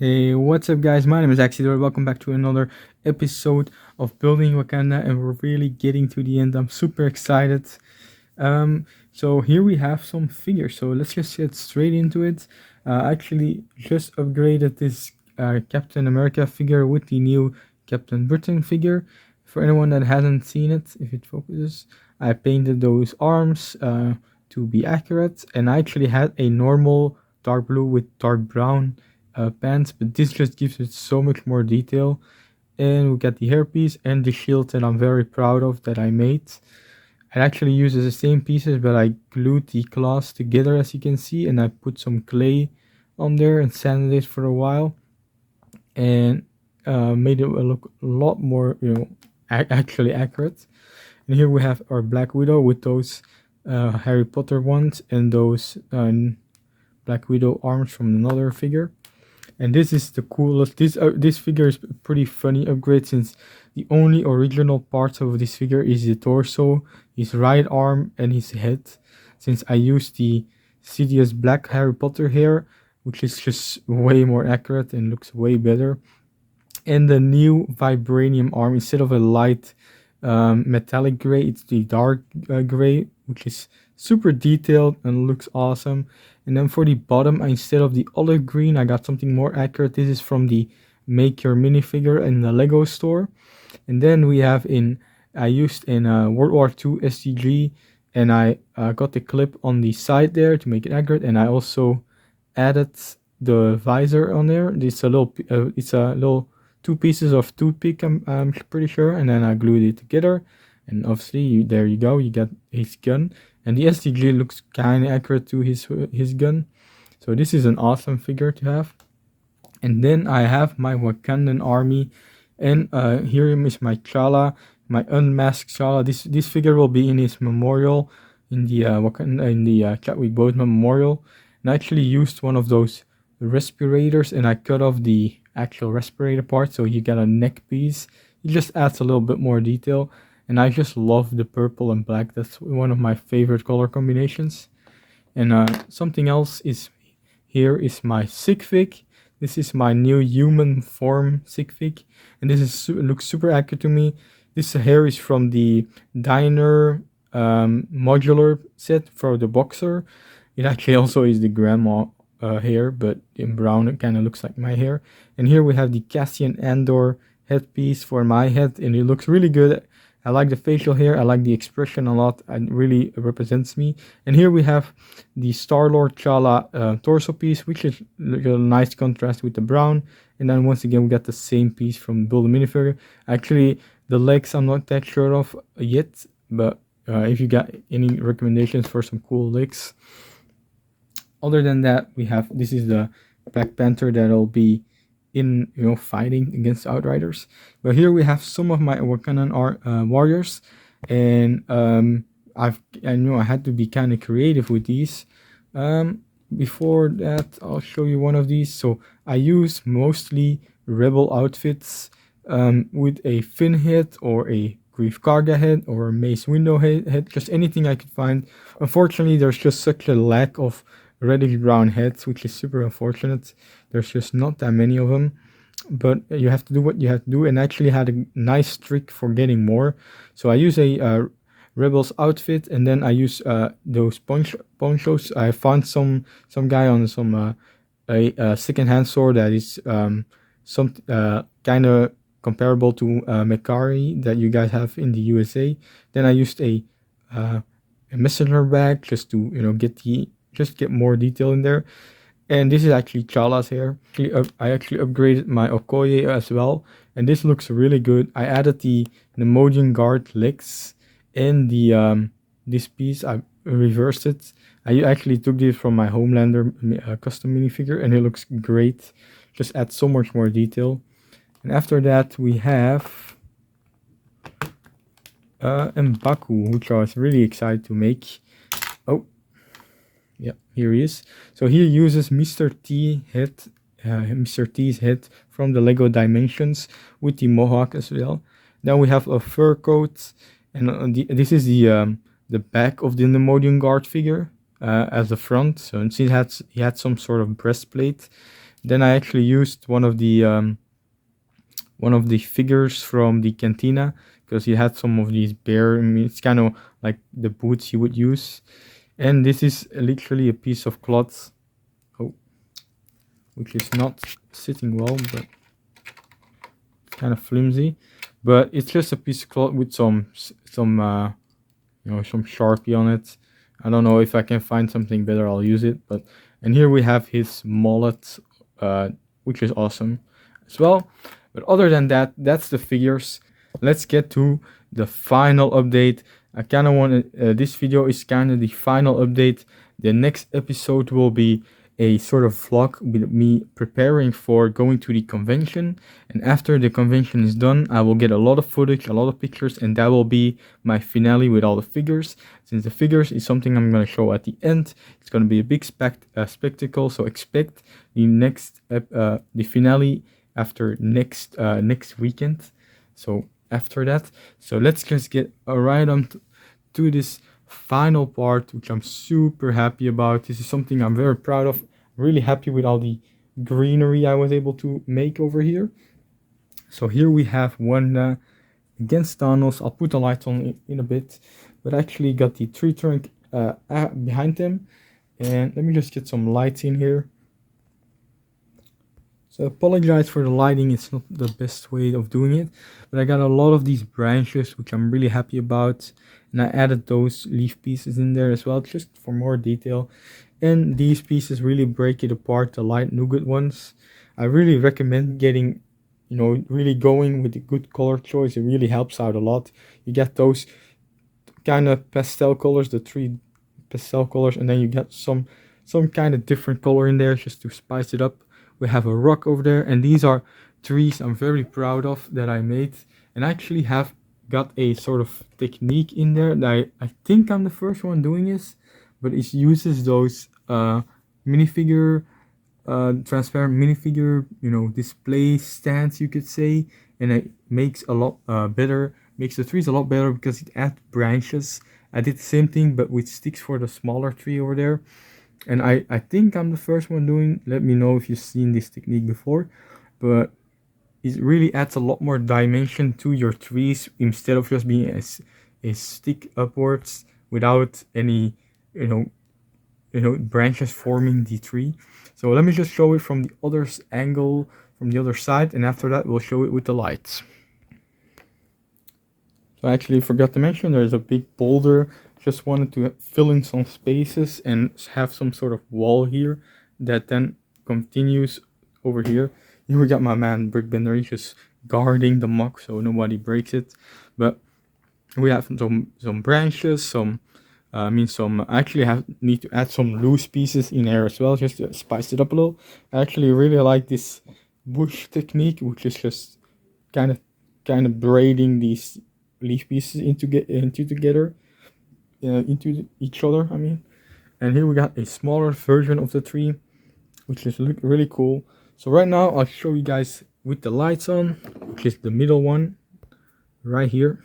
Hey, what's up, guys? My name is Axidroid. Welcome back to another episode of Building Wakanda, and we're really getting to the end. I'm super excited. So here we have some figures. So let's just get straight into it. I actually just upgraded this Captain America figure with the new Captain Britain figure. For anyone that hasn't seen it, if it focuses, I painted those arms to be accurate, and I actually had a normal dark blue with dark brown pants, but this just gives it so much more detail. And we got the hairpiece and the shield that I'm very proud of that I made. I actually used the same pieces, but I glued the claws together, as you can see, and I put some clay on there and sanded it for a while, and made it look a lot more, actually accurate. And here we have our Black Widow with those Harry Potter ones and those Black Widow arms from another figure. And this is the coolest. This figure is a pretty funny upgrade, since the only original parts of this figure is the torso, his right arm, and his head. Since I used the Sidious Black Harry Potter hair, which is just way more accurate and looks way better. And the new vibranium arm, instead of a light metallic gray, it's the dark gray, which is super detailed and looks awesome. And then for the bottom, instead of the olive green, I got something more accurate. This is from the Make Your Minifigure in the Lego store. And then we have I used in World War II STG, and I got the clip on the side there to make it accurate. And I also added the visor on there. It's a little two pieces of toothpick, I'm pretty sure, and then I glued it together. And obviously, there you go, you got his gun, and the STG looks kind of accurate to his gun. So this is an awesome figure to have. And then I have my Wakandan army, and here is my Chala, my unmasked Chala. This figure will be in his memorial, in the Chadwick Boseman memorial. And I actually used one of those respirators, and I cut off the actual respirator part, so you get a neck piece. It just adds a little bit more detail, and I just love the purple and black. That's one of my favorite color combinations. And something else is here is my Sigfig. This is my new human form Sigfig, and this is looks super accurate to me. This hair is from the Diner modular set for the boxer. It actually also is the grandma hair, but in brown it kind of looks like my hair. And here we have the Cassian Andor headpiece for my head, and it looks really good. I like the facial hair, I like the expression a lot, it really represents me. And here we have the Star-Lord T'Challa torso piece, which is a nice contrast with the brown. And then once again we got the same piece from Build a Minifigure. Actually, the legs I'm not that sure of yet, but if you got any recommendations for some cool legs. Other than that, we have, this is the Black Panther that'll be in, fighting against Outriders. But here we have some of my Wakandan warriors, and I know I had to be kind of creative with these. Before that, I'll show you one of these. So I use mostly rebel outfits with a Finn head or a Grief Karga head or a Mace Windu head, just anything I could find. Unfortunately, there's just such a lack of reddish brown heads, which is super unfortunate. There's just not that many of them, but you have to do what you have to do. And I actually had a nice trick for getting more. So I use a rebel's outfit, and then I use those ponchos. I found some guy on some a second-hand store that is some kind of comparable to Mekari that you guys have in the USA. Then I used a messenger bag just to get more detail in there. And this is actually Chala's hair. I actually upgraded my Okoye as well, and this looks really good. I added the Nemodian Guard legs and the this piece. I reversed it. I actually took this from my Homelander custom minifigure, and it looks great. Just adds so much more detail. And after that, we have M'Baku, which I was really excited to make. Oh, yeah, here he is. So he uses Mr. T's head from the Lego Dimensions with the mohawk as well. Then we have a fur coat, and this is the back of the Nemodian Guard figure as the front. So he had some sort of breastplate. Then I actually used one of the figures from the cantina, because he had some of these bear. I mean, it's kind of like the boots you would use. And this is literally a piece of cloth, which is not sitting well, but kind of flimsy. But it's just a piece of cloth with some some Sharpie on it. I don't know if I can find something better, I'll use it. But and here we have his mullet, which is awesome as well. But other than that, that's the figures. Let's get to the final update. I kind of want to, this video is kind of the final update. The next episode will be a sort of vlog with me preparing for going to the convention. And after the convention is done, I will get a lot of footage, a lot of pictures, and that will be my finale with all the figures. Since the figures is something I'm going to show at the end, it's going to be a big spectacle. So expect the next the finale after next weekend. So after that, so let's just get right on to this final part, which I'm super happy about. This is something I'm very proud of. Really happy with all the greenery I was able to make over here. So here we have one against Thanos. I'll put the lights on in a bit, but I actually got the tree trunk behind them. And let me just get some lights in here. So I apologize for the lighting, it's not the best way of doing it, but I got a lot of these branches, which I'm really happy about. And I added those leaf pieces in there as well, just for more detail. And these pieces really break it apart, the light nougat ones. I really recommend getting, really going with a good color choice. It really helps out a lot. You get those kind of pastel colors, the 3 pastel colors, and then you get some kind of different color in there just to spice it up. We have a rock over there, and these are trees I'm very proud of that I made. And I actually have got a sort of technique in there that I think I'm the first one doing this, but it uses those minifigure, transparent minifigure, display stands, you could say, and it makes a lot makes the trees a lot better because it adds branches. I did the same thing, but with sticks for the smaller tree over there. And I think I'm the first one doing. Let me know if you've seen this technique before, but it really adds a lot more dimension to your trees instead of just being a stick upwards without any branches forming the tree. So let me just show it from the other angle, from the other side, and after that we'll show it with the lights. So I actually forgot to mention there's a big boulder. Just wanted to fill in some spaces and have some sort of wall here that then continues over here. Here we got my man Brickbender, he's just guarding the muck so nobody breaks it. But we have some branches, I actually need to add some loose pieces in there as well, just to spice it up a little. I actually really like this bush technique, which is just kind of braiding these leaf pieces into each other, And here we got a smaller version of the tree, which is really cool. So right now I'll show you guys with the lights on, which is the middle one right here.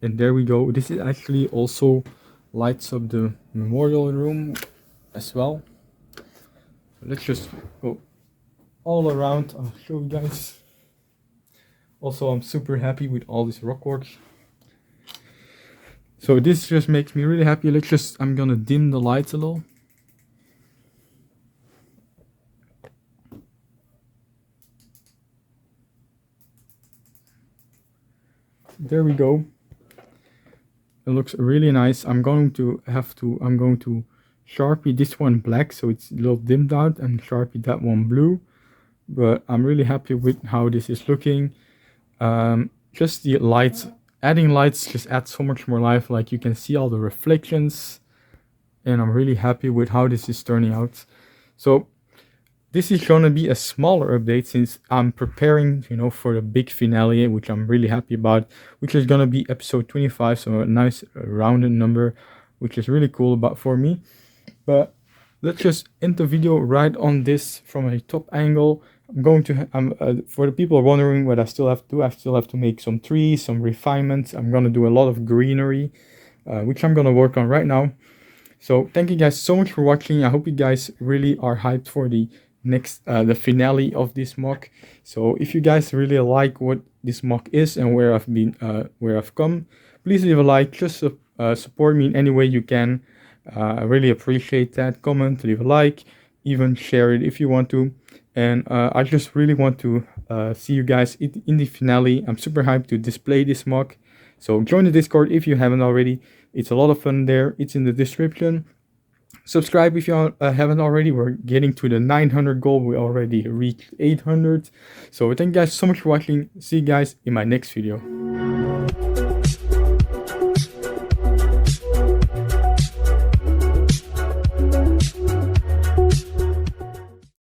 And there we go. This is actually also lights up the memorial room as well. So let's just go all around. I'll show you guys. Also, I'm super happy with all this rock work. So this just makes me really happy. I'm gonna dim the lights a little. There we go. It looks really nice. I'm going to Sharpie this one black so it's a little dimmed out and Sharpie that one blue. But I'm really happy with how this is looking. Just the lights, adding lights just adds so much more life. Like you can see all the reflections, and I'm really happy with how this is turning out. So this is gonna be a smaller update since I'm preparing, for the big finale, which I'm really happy about, which is gonna be episode 25. So a nice rounded number, which is really cool for me. But let's just end the video right on this from a top angle. I'm going to, for the people wondering what I still have to make some trees, some refinements. I'm going to do a lot of greenery, which I'm going to work on right now. So thank you guys so much for watching. I hope you guys really are hyped for the next the finale of this mock. So if you guys really like what this mock is and where I've come, please leave a like. Just support me in any way you can. I really appreciate that. Comment, leave a like, even share it if you want to. And I just really want to see you guys in the finale. I'm super hyped to display this mock. So join the Discord if you haven't already. It's a lot of fun there. It's in the description. Subscribe if you haven't already. We're getting to the 900 goal. We already reached 800. So thank you guys so much for watching. See you guys in my next video.